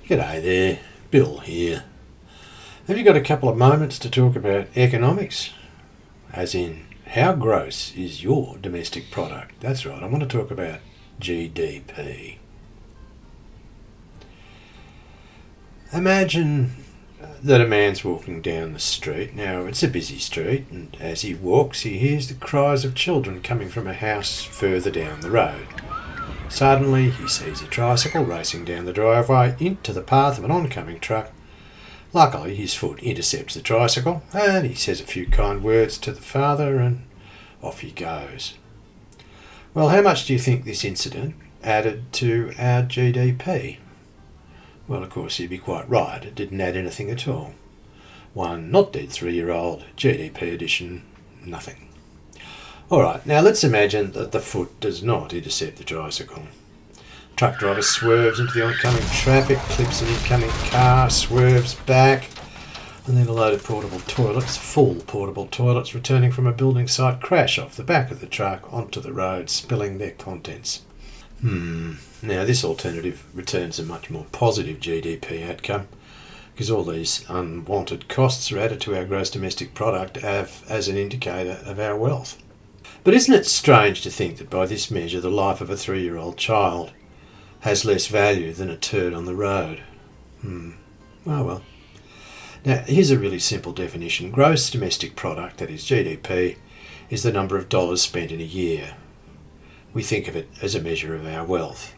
G'day there, Bill here. Have you got a couple of moments to talk about economics? As in, how gross is your domestic product? That's right, I want to talk about GDP. Imagine that a man's walking down the street. Now, it's a busy street, and as he walks, he hears the cries of children coming from a house further down the road. Suddenly, he sees a tricycle racing down the driveway into the path of an oncoming truck. Luckily, his foot intercepts the tricycle, and he says a few kind words to the father, and off he goes. Well, how much do you think this incident added to our GDP? Well, of course, you'd be quite right. It didn't add anything at all. One not dead 3-year-old, GDP addition, nothing. Alright, now let's imagine that the foot does not intercept the tricycle. Truck driver swerves into the oncoming traffic, clips an incoming car, swerves back, and then a load of portable toilets, full portable toilets returning from a building site, crash off the back of the truck onto the road, spilling their contents. Now this alternative returns a much more positive GDP outcome, because all these unwanted costs are added to our gross domestic product as an indicator of our wealth. But isn't it strange to think that by this measure the life of a 3-year-old child has less value than a turd on the road? Oh well. Now here's a really simple definition. Gross domestic product, that is GDP, is the number of dollars spent in a year. We think of it as a measure of our wealth.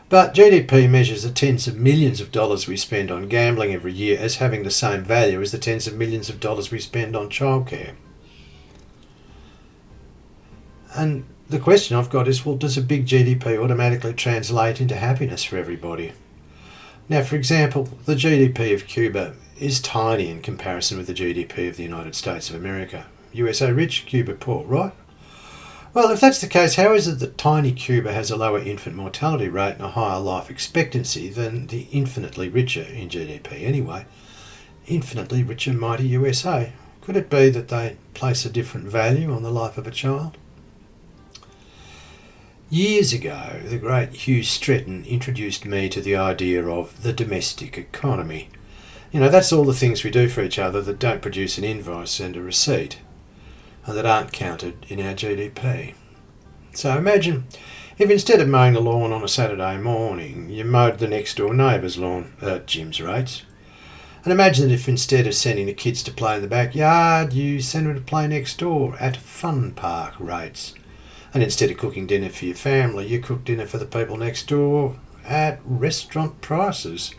But GDP measures the tens of millions of dollars we spend on gambling every year as having the same value as the tens of millions of dollars we spend on childcare. And the question I've got is, well, does a big GDP automatically translate into happiness for everybody? Now, for example, the GDP of Cuba is tiny in comparison with the GDP of the United States of America. USA rich, Cuba poor, right? Well, if that's the case, how is it that tiny Cuba has a lower infant mortality rate and a higher life expectancy than the infinitely richer in GDP anyway? Infinitely richer mighty USA. Could it be that they place a different value on the life of a child? Years ago, the great Hugh Stretton introduced me to the idea of the domestic economy. You know, that's all the things we do for each other that don't produce an invoice and a receipt, and that aren't counted in our GDP. So imagine if instead of mowing the lawn on a Saturday morning, you mowed the next door neighbour's lawn at Jim's rates. And imagine that if instead of sending the kids to play in the backyard, you send them to play next door at fun park rates. And instead of cooking dinner for your family, you cook dinner for the people next door at restaurant prices.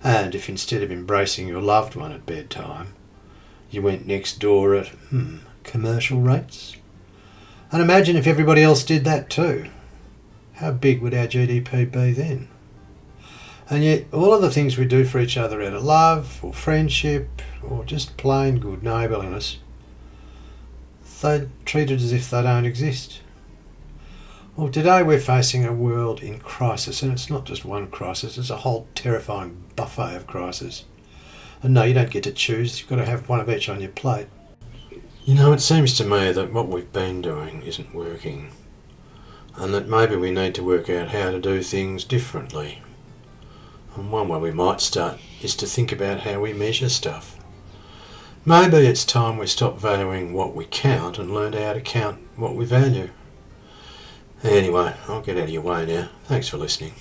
And if instead of embracing your loved one at bedtime, you went next door at, commercial rates. And imagine if everybody else did that too. How big would our GDP be then? And yet, all of the things we do for each other out of love or friendship or just plain good neighbourliness, they're treated as if they don't exist. Well, today we're facing a world in crisis, and it's not just one crisis, it's a whole terrifying buffet of crises. And no, you don't get to choose, you've got to have one of each on your plate. You know, it seems to me that what we've been doing isn't working, and that maybe we need to work out how to do things differently. And one way we might start is to think about how we measure stuff. Maybe it's time we stop valuing what we count and learn how to count what we value. Anyway, I'll get out of your way now. Thanks for listening.